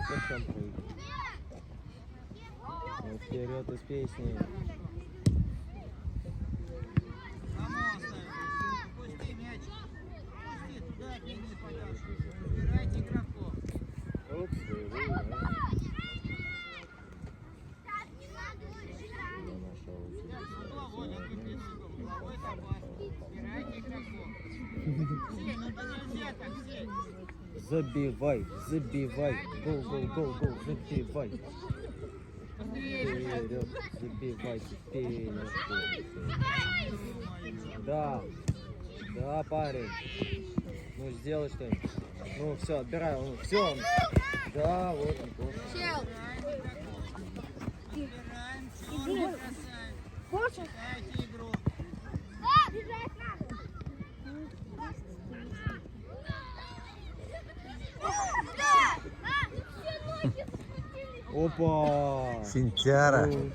Ну, зачем прыгать? Ну, вперед из песни. Пусти мяч. Пусти туда, беги подальше. Убирайте игроков. Оп, Головой топаз. Убирайте игроков. Сей, ну это нельзя так, сей. забивай, забивай. Гол, гол, гол, гол, забивай. Вперед, забивай, вперед. Да, да, парень. Ну, сделай что-нибудь. Ну, все, отбирай. Ну, все. Да, вот он. Вот. Убираем, черный красавец. Дайте игру. Опа! Синтяра. Ну,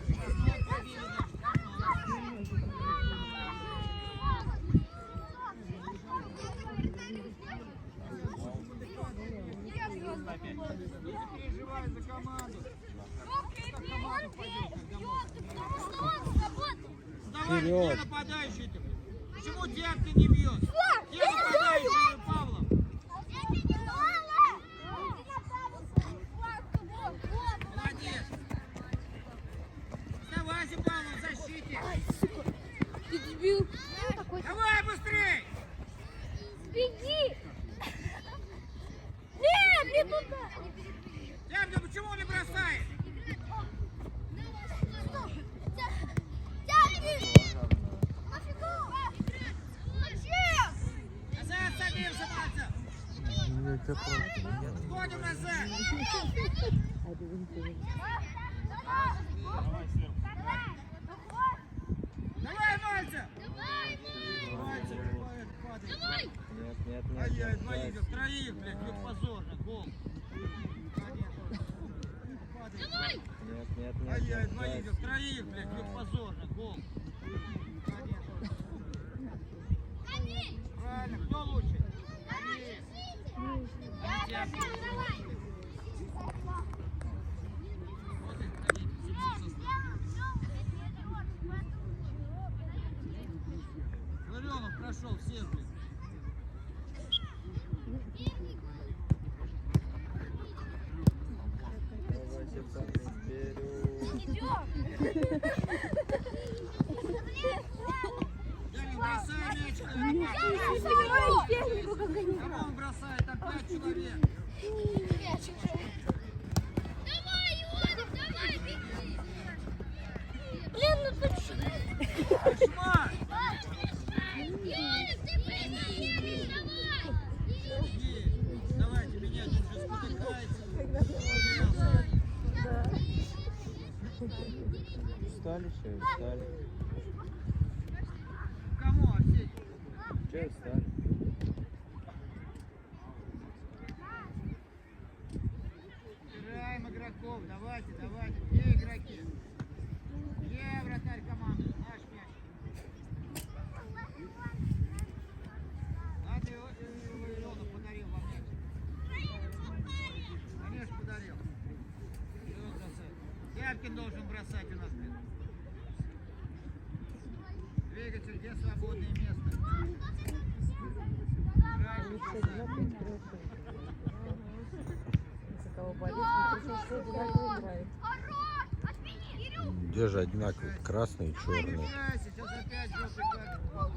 Не переживай за команду. Как команда пойдет, когда можно. Давай, где нападающий-то? Почему Дядка не бьет? Где нападающий, Павлов? Молодец. Оставайся, Павлов, в защите. Ты дебил. Давай быстрей. Беги. Нет, не туда. Дядка, почему не бросает? Назад, Самир, Самарцев. Сходим назад. Давай, Мальцев. Мальцев, падает. Нет, нет, нет. Ай-яй, нет, двоих, нет. троих, блядь, вот позорно, гол. Падает. Нет, нет, нет. Ай-яй, нет, двоих, нет. троих, блядь, вот позорно, гол. Правильно, кто лучше? Ларионов прошел всех, блядь. Давайте, парни, вперед. Дядя, бросай мяч. Кому он бросает? Там 5 человек. Блин, ну ты что? Кошмар! Давайте менять, он же спотыкается. Встали, что ли? Встали. Кому, Арсений? Че встали? Убираем игроков, давайте, давайте. Где игроки? Где вратарь команды? Наш мяч. Надя Ларионов подарил вам мяч. Конечно, подарил. Что он бросает? Яркин должен бросать у нас. Двигатель, где свободное место? Крайне бросает. Где же одинаковые? Красный и черный. Играй, сейчас опять желтый карточку.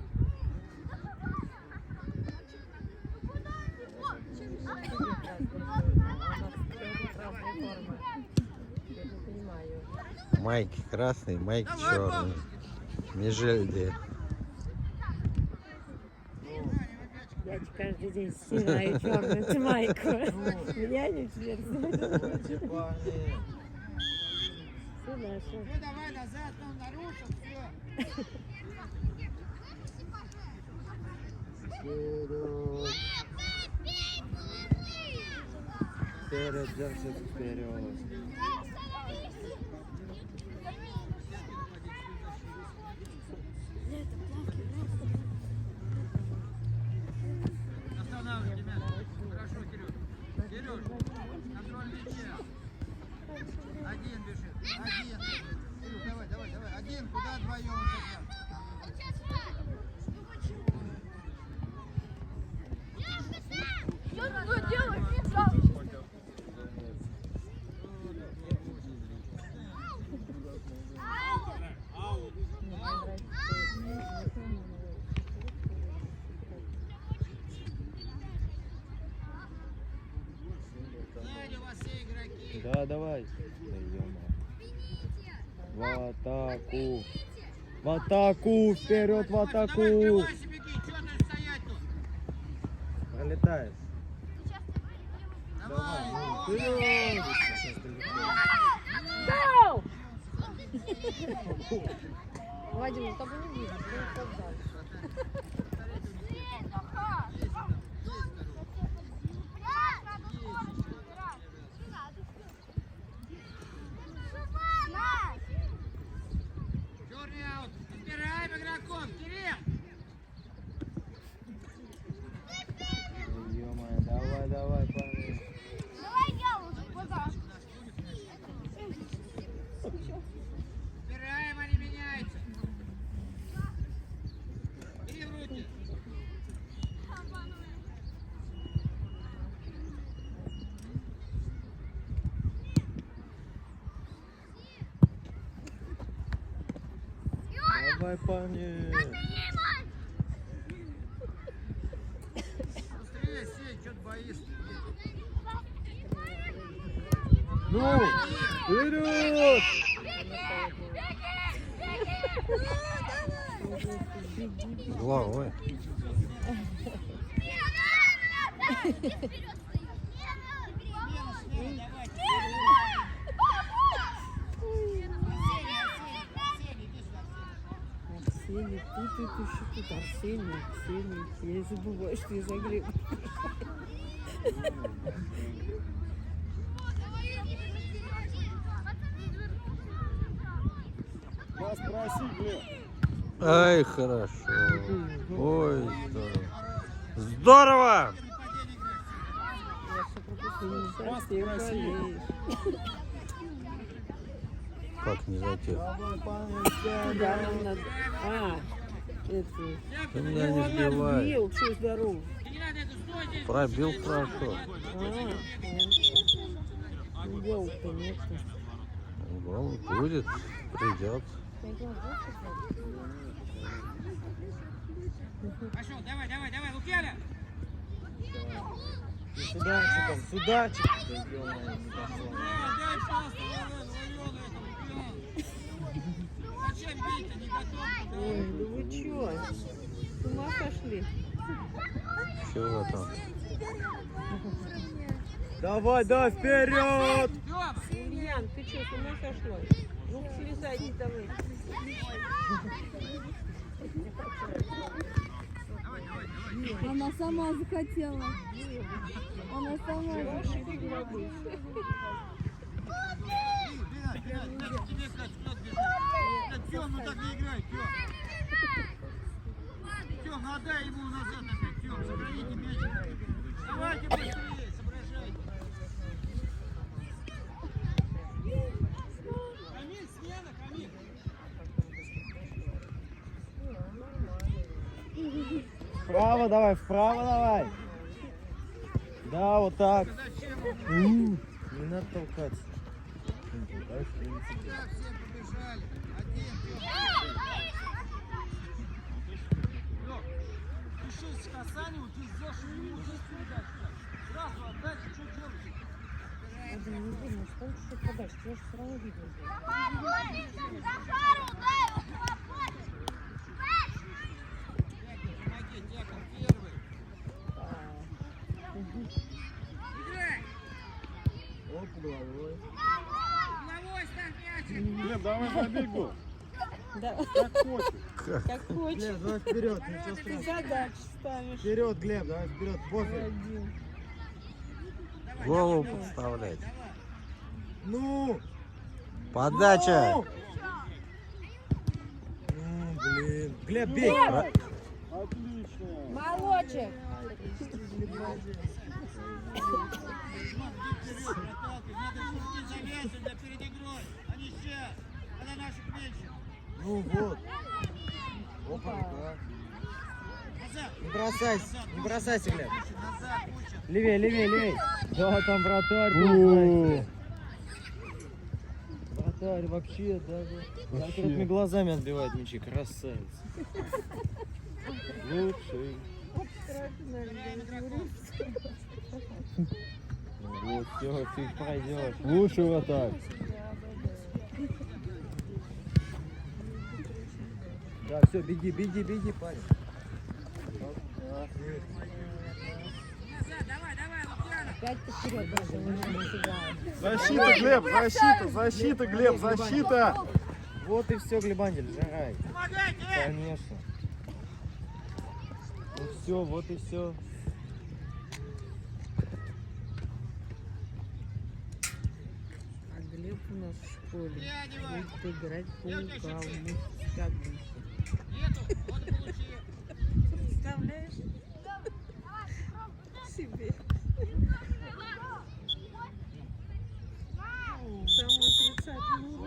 Майки красный, майки Давай, черный. Павлов. Не жельди. Я каждый день снимаю черную майку. Меня не чверзают. Давайте, парни. Все наше. Ну давай назад, он нарушил, все. Вперед. Вперед, держись, вперед. Останавливай, ребята. Хорошо, Сереж. Сереж, контроль мяча. Куда вдвоем сейчас? Что ты делаешь? Сзади у вас все игроки. Да, давай. В атаку. В атаку. Вперед в Давай, атаку. открывайся, беги. Чего ты стоять тут? Пролетает. Давай. Ну, вперед. Гоу! Вадим, ну тобой не видно, ты как дальше. Черный аут. Убираем игроков. Кирилл. Ё-моё, давай, давай, парни. Убираем, они меняются. Бери в руки. Давай, парни. Быстрее сей, что ты боишься? Ну, вперед. Головой. Арсений, тут, еще тут. Арсений. Я забываю, что я за Глеб. Вас проси, Глеб. Ай, хорошо. Ой, здорово. Здорово! Ты болеешь. Как не затех? Давай, парни, Куда нам надо? Это... Ты меня не Он сбивай. отбил, что здоров. Не надо это, стой здесь. Пробил хорошо. Гол, конечно. Гол будет, придет. Пошел, давай, Лукьяна. С ударчиком, с ударчиком. Да, ё-моё, не дошло. Дай шанс, Лукьяну этому. Зачем бить-то, не готов? Ой, да вы чё? С ума сошли? Чего там? Давай, да, вперед! Тёма, Ульян, ты что, с ума сошла? Ну, слезай, давай. Она сама захотела. Она сама захотела. тебе сказать, кто бежит. Тём, ну так не играй, Тём. Тём, отдай ему назад опять, Тём, сохраните мяч. Давайте быстрее, соображайте. Камиль, смена, Камиль. Вправо давай, вправо давай. Да, вот так. Зачем? Не надо толкаться. Давай, в принципе. Да, все побежали. Один, Лёг, ты что, с касанием, ты сделаешь ему здесь передачу. Сразу отдать, что делаешь? Я думаю, не думаю, что он что подальше, я же все равно видно. Помоги, Дьякон, первый. Играй! Оп, головой. Головой ставь мячик! Глеб, давай забегу. Да, Как хочешь. как хочешь. Глеб, давай вперед, ничего Ты страшного. задачу ставишь. Вперед, Глеб, давай вперед, пофиг. Один. Голову подставлять. Ну! Подача. Ну, блин. Глеб, бей. Отлично. Молочек. Надо шутить за мясом, за перед игрой, а не сейчас, когда наших меньше. Ну вот. Опа, да. Не бросайся, Глеб. Левее, левее, левее. Да, там вратарь. был, вратарь вообще даже открытыми глазами отбивает мячи. Красавец. Лучший. Ну вот, все, ты пройдешь. Лучший вратарь. Да, все, беги, беги, беги, парень. Опять-то вперед даже не сыграем. Защита, Глеб, защита, защита, Глеб, защита. Вот и все, Глебандель, жарай. Конечно. Ну все, вот и все. А Глеб у нас в школе будет играть паука, мы скажем. Представляешь? Себе. Самый 30-й угол.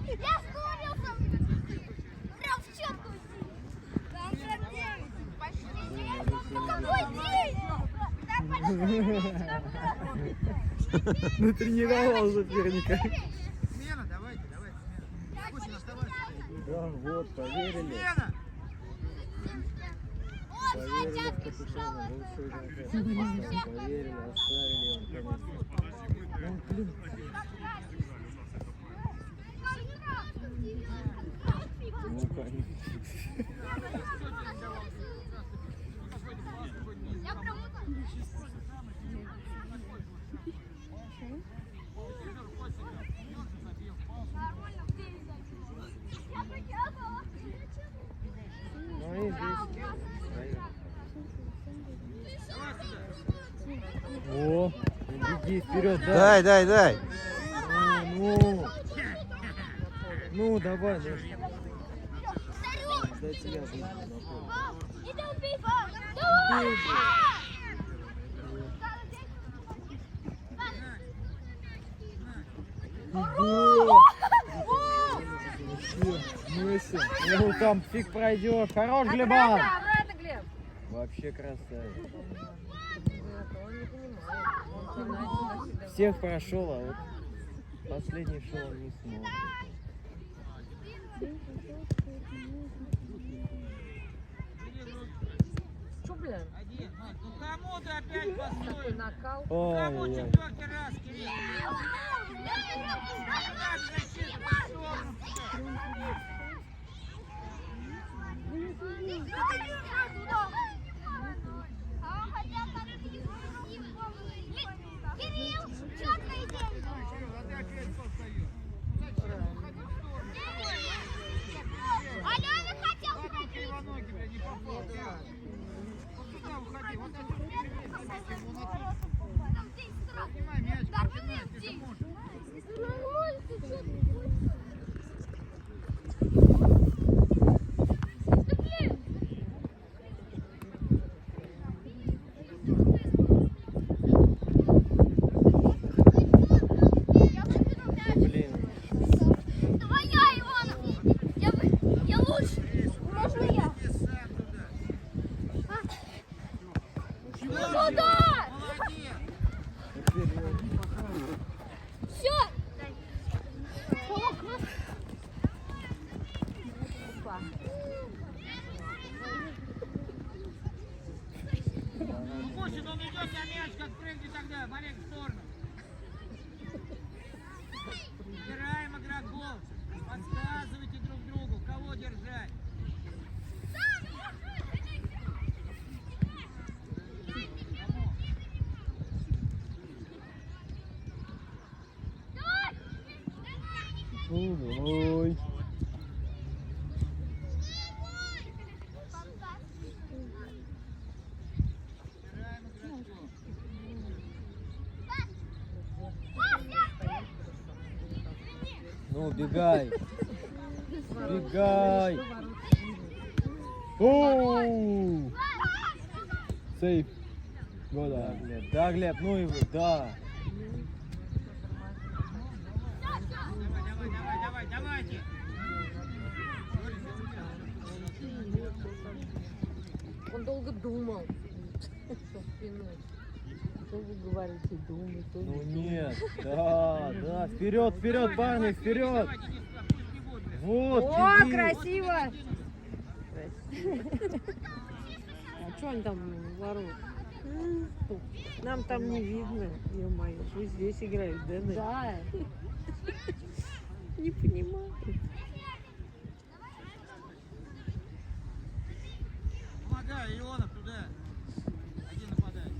Я скурился! Прям в щетку! Там прям день! Почти день! Ну какой день? Натренировал соперника. Смена, давайте, давайте, смена. Пусть оставайся. Да, вот, поверили. Смена! Поверили в капитана, лучший игрок. Поверили, оставили его, конечно. Ну, блин. Ну, конечно. Ну и здесь. О, беги вперед, да. Дай. Ну, давай, да. Дай тебя выйти на поле. Иди убей, давай! Мысли. Ну там фиг пройдешь. Хорош, Глебан. Обратно, Глеб. Вообще красавец. Он не понимает. Всех прошел, а вот последний шел он не смог. Что, блин? Один, Мать, ну кому ты опять Такой построил? накал. Кому Ой-ой-ой. четвертый раз, Кирилл? Опять защита пошел. Кирилл, четкая идея! Кирилл, а ты опять постаешь. Зачем? Уходи в сторону. Алена хотел Ладно, пробить! кривоногий, бля, не попал. Кирилл. Вот сюда уходи, вот отсюда перевес, опять ему на тут. Поднимай мяч, поднимай, ты же можешь. Ой. Ну, бегай. Бегай. Оу. Сейф. Да, Глеб. Да, Глеб, ну его, да. Давайте. Он долго думал, что впинуть. То вы говорите, думай, то Ну не нет, да, вперед, вперед, парни, вперед. Вот, О, иди. красиво! А что они там воруют? Нам там не видно, ё-моё, вы здесь играют, да? Да. Не понимаю. Помогай, Ионов, туда. Один нападай.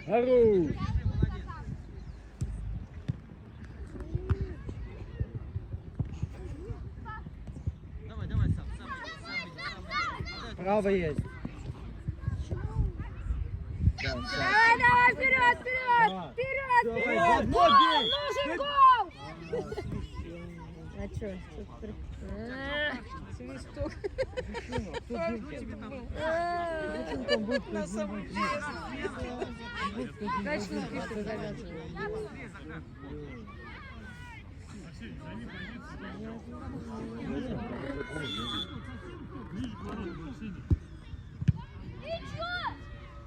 Хорош. Молодец. Давай, сам. Право есть. Да, Давай, вперед, вперед! да. Вперед! Давай, вот, бей. Нужен гол! А что? Свисток. На самом деле. Точно пишет завязывание.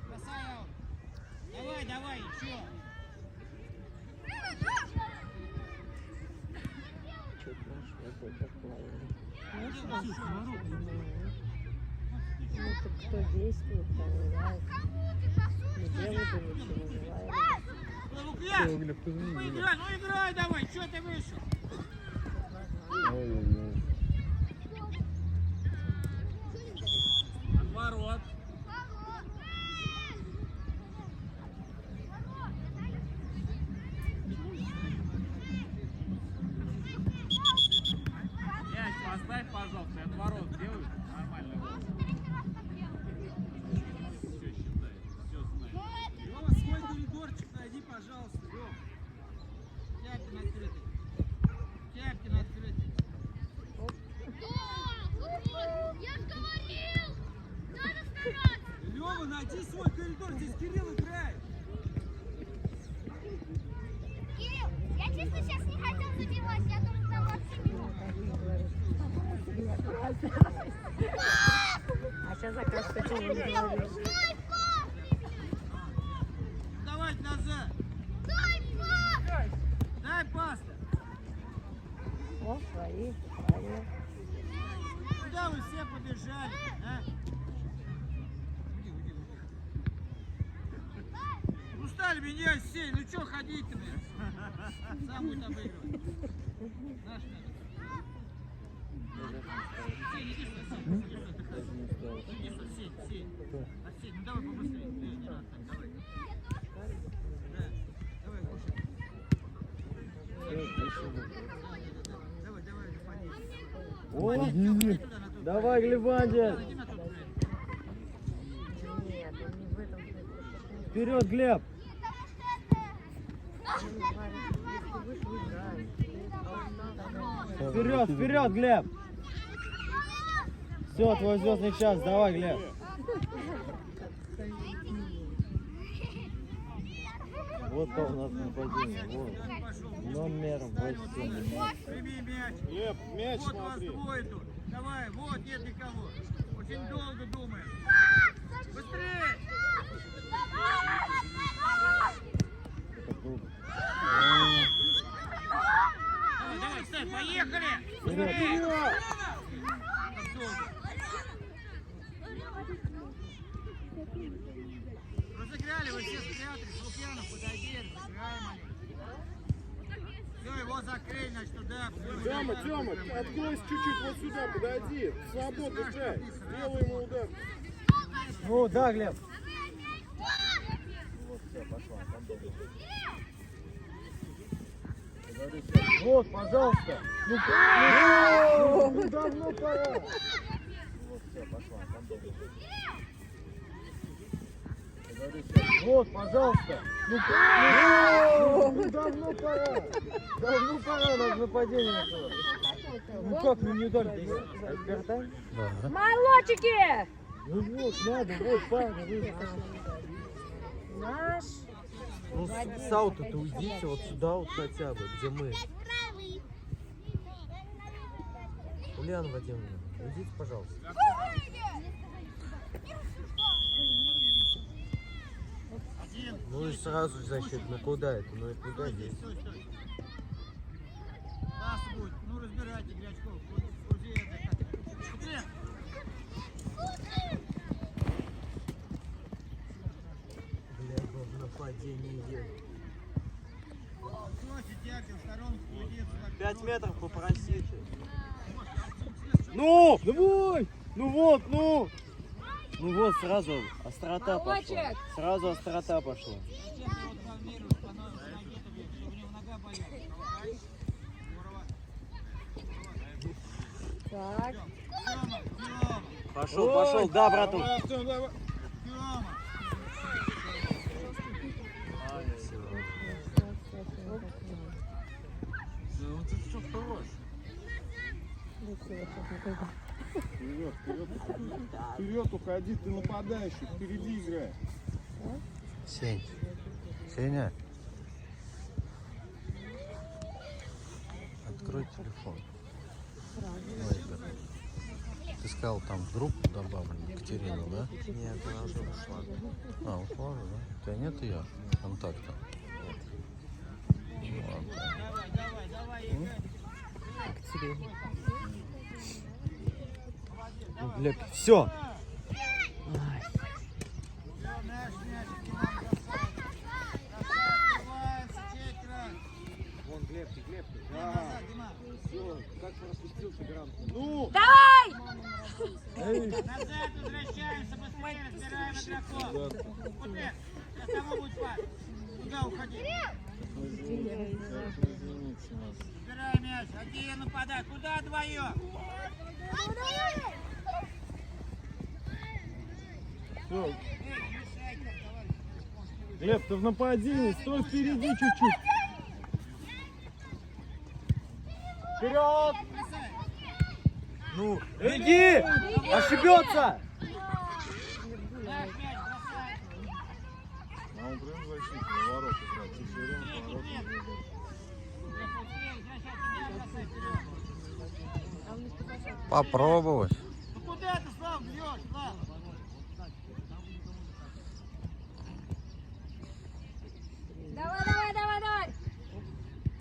Бросай. Давай, еще. Ну, так кто действует, проверяет. Где вы ничего желаете? Поиграй, играй давай, что ты вышел? Ой-ой-ой. Отворот. Мяч поставь, пожалуйста, отворот делай. Нормально. Все считает, все знает. Лёва, свой коридорчик найди, пожалуйста, Лёва. Тяпкин открытый. Я ж говорил! Надо стараться! Лёва, найди свой коридор, здесь Кирилл играет. Кирилл, я честно сейчас не хотел задевать, я думал, там вообще не мог. А сейчас заказ хотел не говоришь. Дай пас! Давай назад. Дай пас! Дай пас. О, свои. Правильно. Куда вы все побежали, а? Устали меня сей, ну чё ходить-то, блин? Сам будет обыгрывать. Наш надо. Сень, иди сюда, Сень, иди сюда, Сень. А Сень, ну давай побыстрее. Не надо так, давай. Да, давай, кушай. Давай, заходи. Ой, давай, Глебандин. Иди на тот край. Нет, он не в этом смысле. Вперед, Глеб. Он говорит, если вы же играете, то Вперед, вперед, Глеб. Все, твой звездный час. Давай, Глеб. Вот то у нас нападение. Вот. Номер 8. Прими мяч. Глеб, мяч Вот вас смотри. двое тут. Давай, вот, нет никого. Очень долго думаем. Быстрее! Давай, Стэн, поехали! Быстрее! Так долго. Разыграли, вы все спрятались. Лукьянов, подойди, разыграем маленько. Все, его закрыли, значит, туда. Тёма, откройся чуть-чуть вот сюда, подойди. Свободно играй. Сделай ему удар. Ну, да, Глеб. Вот, все, пошла. Вот, пожалуйста. Ну давно пора. Вот, пожалуйста. Ну давно пора. Давно пора, надо нападение было. Ну как, ну не ударь. Опять? Да. Молодчики! Ну вот, надо, вот, парень. Наш. Ну с аута-то уйдите вот сюда вот хотя бы, где мы. Ульяна Вадимовна, уйдите, пожалуйста. Ну и сразу защиту. Ну куда это? Ну и куда здесь? Пас будет. Ну разбирайте, Грячков. Крузи это. Быстрее. Бля, в нападении. Бросьте Дягтя в сторонку, уйдите. 5 метров попросите. Ну, давай. Ну вот, ну. Ну вот, сразу острота пошла. Молодчик. Сразу острота пошла. Зачем ты его травмируешь? По ноге бьет, чтобы у него нога болела. Здорово. Так. Тёма, Тёма, Пошел, пошел, да, брату. Артем, давай. Тёма. Вперед, вперед уходи. Вперед уходи, ты нападающий, впереди играй. Сень. Сеня. Открой телефон. Вайбер. Ты сказал, там в группу добавлен Екатерину, да? Нет, она уже ушла. А, ушла уже, да? У тебя нет ее контакта? Ну, ладно. Давай, играй. Екатерина. Ну, бля, все. Мяч, Дима бросает. Бросает, открывается, чей край. Вон Глебки, Глебки. Назад, Дима. Все, как пропустился грамотно. Ну, Назад возвращаемся, быстрее разбираем игроков. Вот это, сейчас кому будет пас? Куда уходи? Забирай мяч, один нападай. Куда вдвоем? все. Эй, не мешайте, товарищ. Глеб, ты в нападении, стой впереди чуть-чуть. Вперед! Ну, иди! Ошибется! Так, мяч бросай. А он прям защитник, на ворот играть. Ты все время Третий поворот нет. не идёшь. Быстрее, возвращайся, мяч бросай вперед. Попробовать. Ну куда ты, Слав, бьешь, Слав? Давай, давай, давай, давай.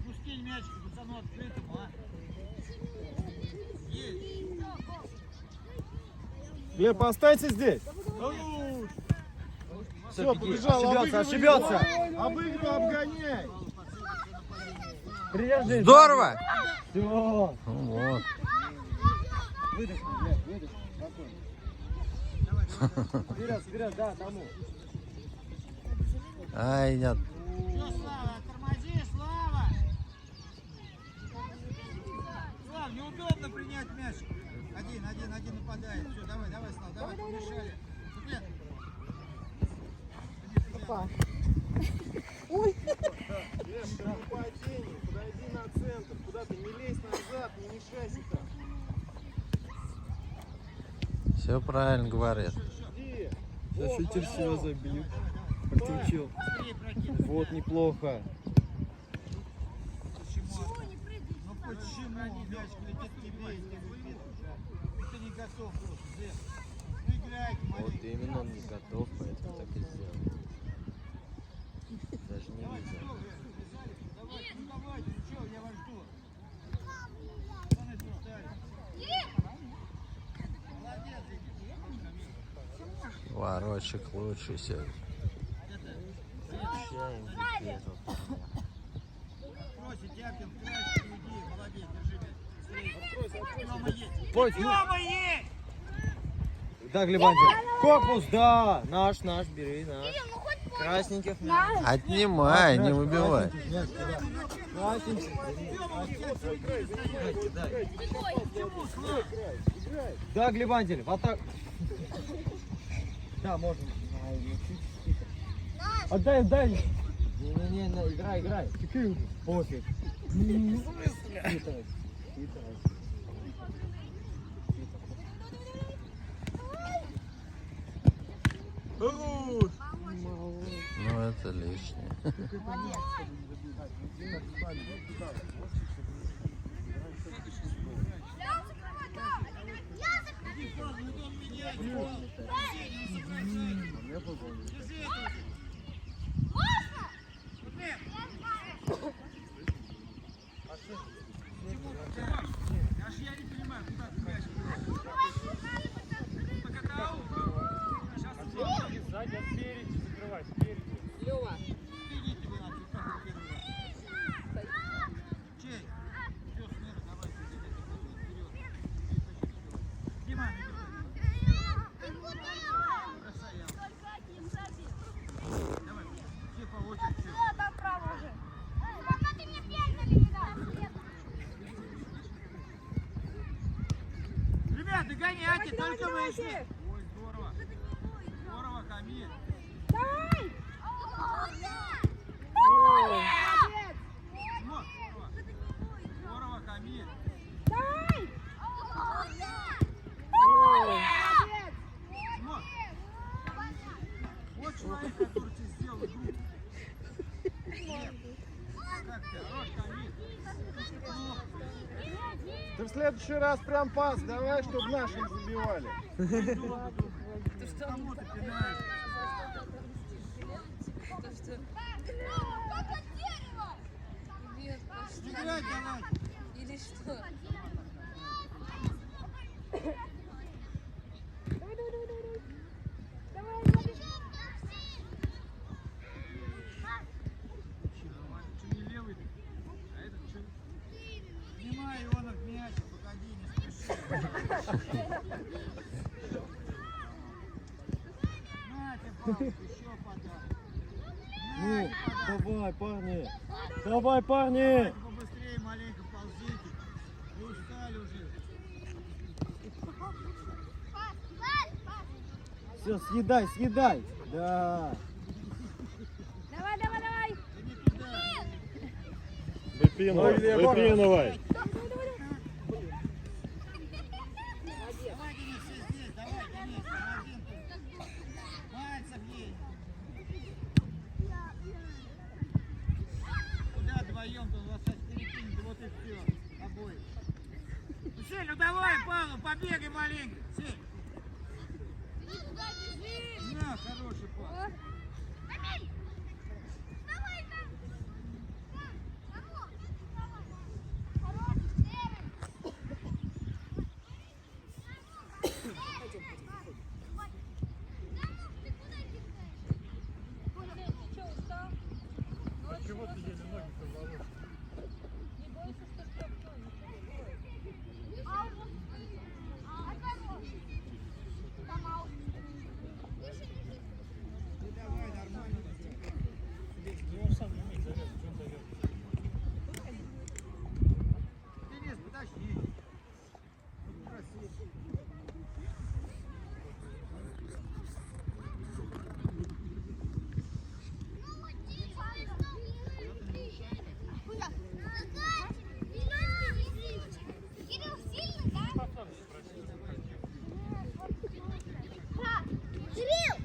Ну скинь мячик пацану открытому, а? Есть. Глеб, останься здесь. Все, побежал, ошибется, обыгрывай ошибется. его. Обыгрывай, обгоняй. Придержи. Здорово! Все. Ну вот. Выдохни, Глеб, выдохни. Спокойно. Вперед, вперед, да, тому. Ай, нет. Что, Слава, тормози, Слава! Слав, неудобно принять мяч. Один нападает. Все, давай, Слава, давай, помешали. Суплет. Глеб, ты в нападении, подойди на центр. Куда ты, не лезь назад, не мешайся там. Все правильно говорит. Иди. Сейчас ветер все забьют. Подключил. Быстрее прокидывай. Вот неплохо. Почему? Ну почему мяч летит тебе, и ты выбит? Ты не готов просто, Зев. Ну играй, Вот маленький. именно он не готов, поэтому так и сделал. Даже не Давай, видел. готов, давайте, ну давайте, ну что, я вас жду. Пацаны, тут встали. Молодец, Игорь. Ворочек лучше сегодня. Общаем, детей тут. Просит, Дябкин, краще уйди, молодец, держи мяч. Тёма есть. Пой, ну. Тёма есть! Да, Глеб Андреевич. Корпус, да. Наш, бери, наш. Ну хоть Красненьких мяч. Отнимай, не выбивай. Красненьких мяч, куда? Красненьких. Дай. Да, Глебантель, в атаку. Да, можно. Отдай, отдай. Не, играй. Чекай уже. Пофиг. Хитрый. Ну это лишнее. Аж я не понимаю, куда ты мяч. Покатал. Сейчас Сзади, спереди, закрывай, спереди. Лёва, идите вы нафиг, как вы первый раз. Чей? Все, смело, давай, вперед. Дима, бросай. Давай, все по очереди. Там право уже. Пока ты мне пять передашь. Ребят, догоняйте, только вышли. Ой, здорово. Здорово, Камиль. Давай! ой, Вот, здорово. Здорово, Камиль. Давай! ой. Вот. Вот человек, который тебе сделал игру. Как ты, хорош, Камиль. Ты в следующий раз прям пас давай, чтобы наши не забивали. Кому ты пинаешь? Как от дерева! Играть давай. Или что? Что не левый? А этот что? Снимай Ионов мяч, погоди, не спеши. Нате, палку, еще подай. Ну, Нате, подай. давай, парни. Давайте побыстрее маленько ползите. Вы устали уже. Все, съедай. Да. Давай! Да не туда. Выпинывай. Давай, Денис, все здесь. Давай, Денис, один тут. Мальцев есть. Куда вдвоем-то? У вас сейчас перекинет, вот и все. Обоих. Ну, Сель, ну давай, Павлов, побегай маленько. Сель. На, хороший пас. Давай, нормально. Денис, подожди. Красиво. Кирилл сильный, да? Кирилл!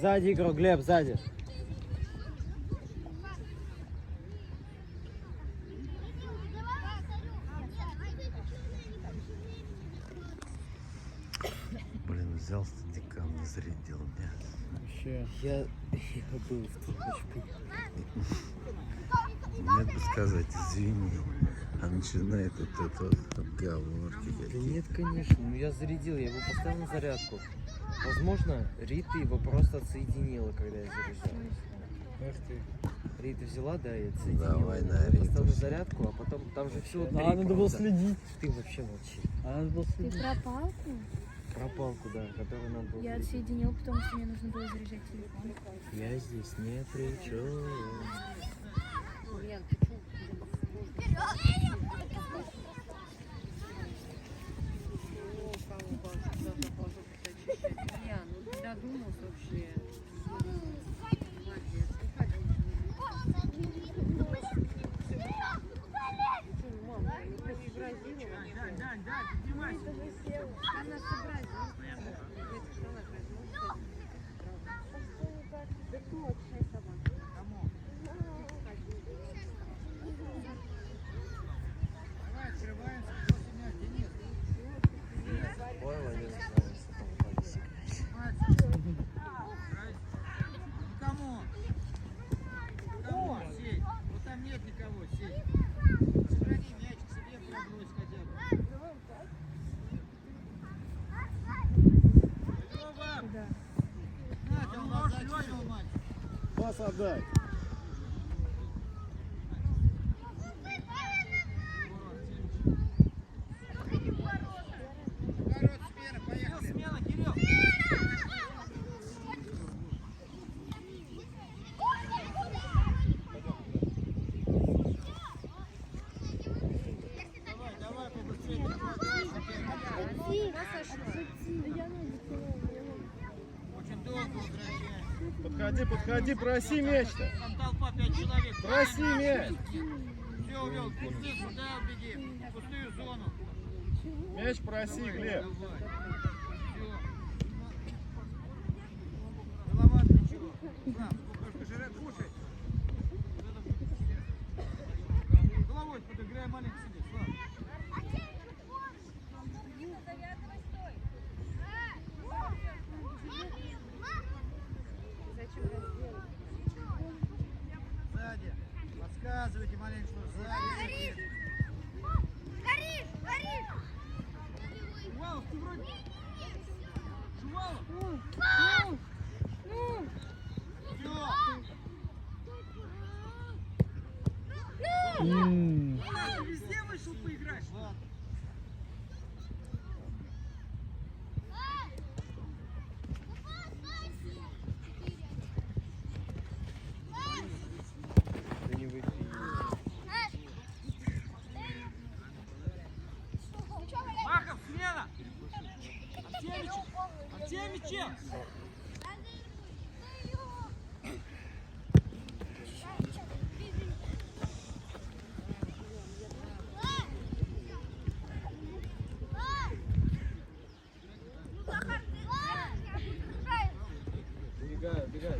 Сзади игрок, Глеб, сзади. Блин, взял стадикам, не зарядил меня. Вообще. Я был в тумбочку. Нет бы сказать, извини. А начинает вот это вот отговорки Да какие-то. нет, конечно, ну я зарядил, я его поставил на зарядку. Возможно, Рита его просто отсоединила, когда я заряжал. Эх ты. Рита взяла, да, и отсоединила. Давай на Я Риту поставил на всё. зарядку, а потом там же все три Надо было провода. следить. Ты вообще молчи. Надо было Ты следить. про палку? Про палку, да, которую надо было Я зарядить. отсоединила, потому что мне нужно было заряжать телефон. Я здесь не при чем. Лен, ты чё? О, кого бабушка завтра положу почищать. Лен, ну ты додумался вообще. Молодец. Почему, мама? Ну ты сообразила вообще. Дань, поднимайся. Она сообразила. Детский салат возьму. Да точно, собака. Кому? Давай открываемся. Кто снимает? Денис. Ой, Валерий, нравится, там Валерий. Никому. Никому. Сеть. Вот там нет никого. Сеть. Сохрани мячик себе, пробрось хотя бы. Лёва! На, ты можешь, Лёва, мать. Пас отдай. Ворот, смена, поехали. Смена, Кирилл. Давай, побыстрее. Очень долго возвращаем. Подходи, проси мяч-то. Там толпа 5 человек. Проси мяч. Все, увел. Пустые сюда убеги. В пустую зону. Мяч проси, Глеб. Давай. Все. Голова для чего? Слав, немножко жрать, кушай. Головой подыграй маленько себе, Слав. Сзади. Подсказывайте маленько, что сзади. Шувалов, ты вроде... Шувалов! Все! Везде вышел поиграть. Ладно. Да не выпей. Махов, смена! Артемичев! Убегай.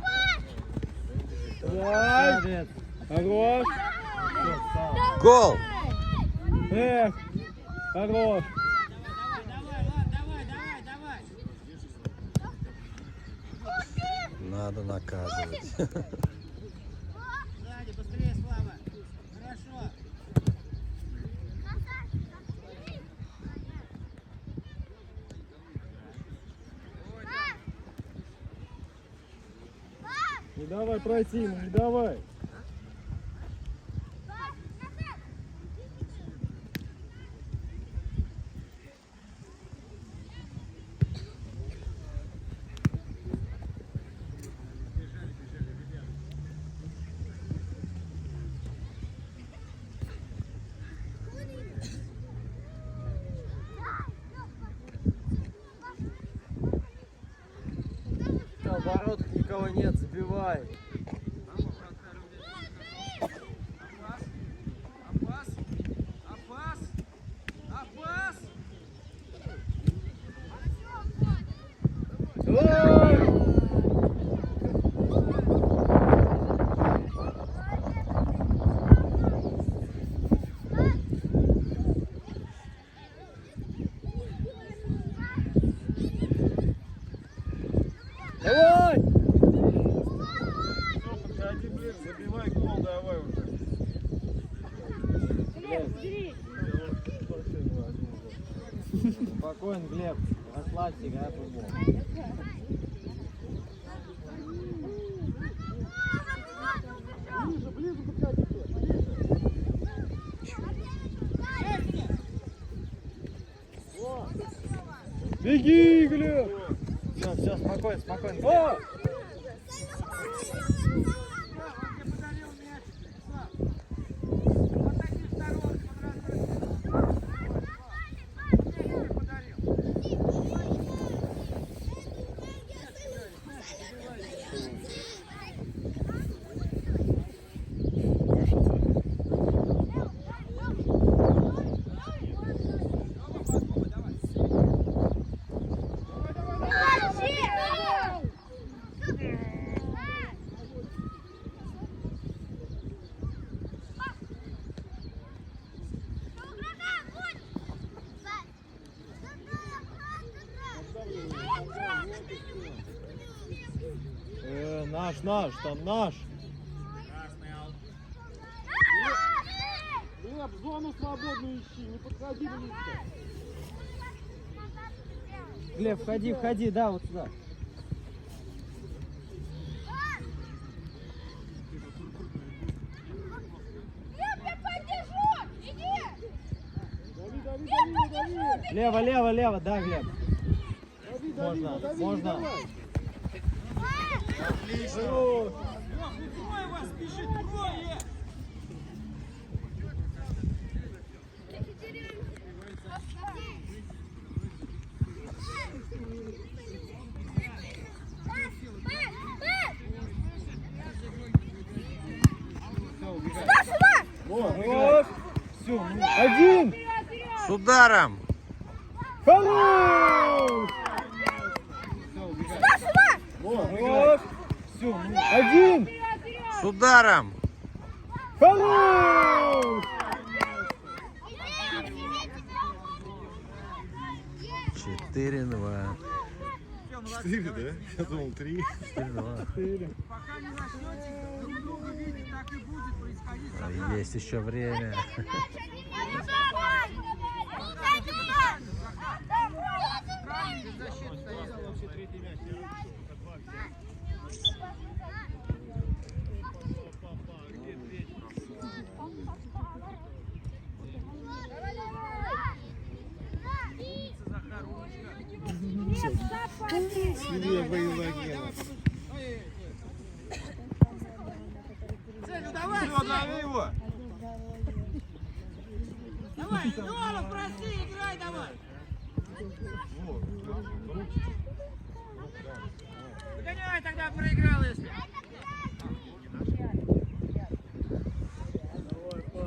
Давай. Молодец. Хорош. Всё, встал. Гол! Эх. Хорош. Давай. Надо наказывать. Сзади, быстрее, Слава. Хорошо. Не давай пройти ему, не давай. В воротах никого нет, забивай. Апас! Ой! Спокойно, Глеб. Расслабься, играй в футбол. Ближе подходите. Беги, Глеб! Все, спокойно, спокойно. О! Он тебе подарил мяч, Слав. Вот такие сторонки он разбросал. Подарил. Наш, там наш. Глеб, зону свободную ищи, не подходи близко. Глеб, входи, да, вот сюда. Я поддержу! Иди! Дави. Лево, да, Глеб. Можно. Хорош. Трое вас бежит, трое! Вот. Все, один. С ударом! Хорош. Вот. Все, один. С ударом! Хорош. 4-2. 4, да? Я думал 3. 4-2. Пока не начнете друг друга видеть, так и будет происходить. Есть еще время. Себе боеваги. Ну давай, Лови его. давай, Лёва, проси, играй давай. Догоняй тогда, проиграл, если.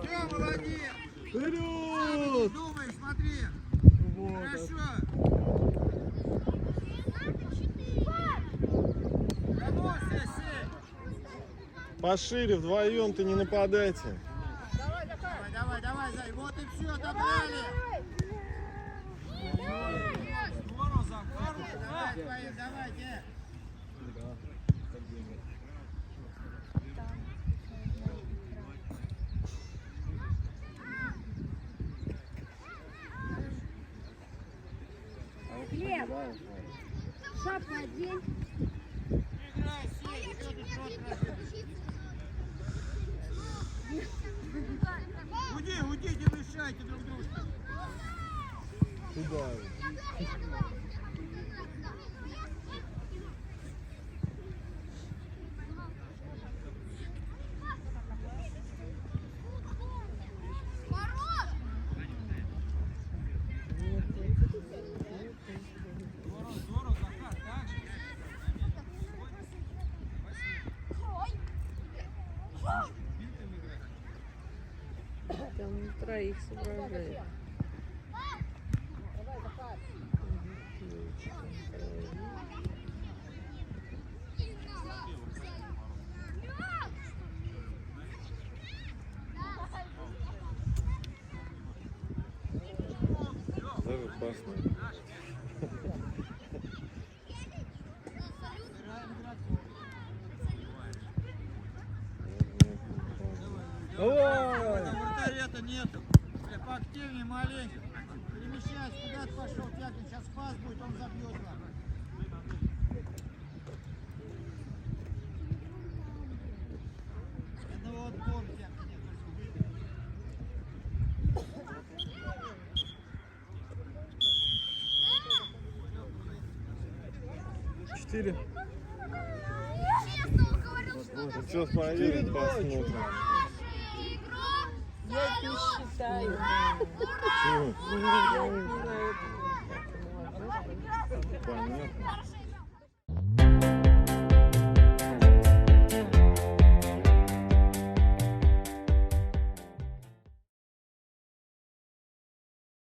Всё, молодец. Вперед! Думай, смотри. Хорошо. Да ну, сей. Пошире, вдвоем ты не нападайте. Давай, Зай. Вот и все, добрали. Здорово, Захар. Давайте. Глеб, шапку одень. Играй, Сей, что ты красивый. Уйдите, мешайте друг другу. Туда. Здорово, Захар, так же. Там троих соображает. Даже опасно. Давай. Вратаря-то нету. Поактивнее маленько. Перемещайся, куда ты пошел, Тякин? Сейчас пас будет, он забьет вам. Одного отбора, Тякин, нет, Четыре. Честно, он говорил, что Ну что, проверим, посмотрим. Я не считаю. Чего? Я не знаю. Понятно.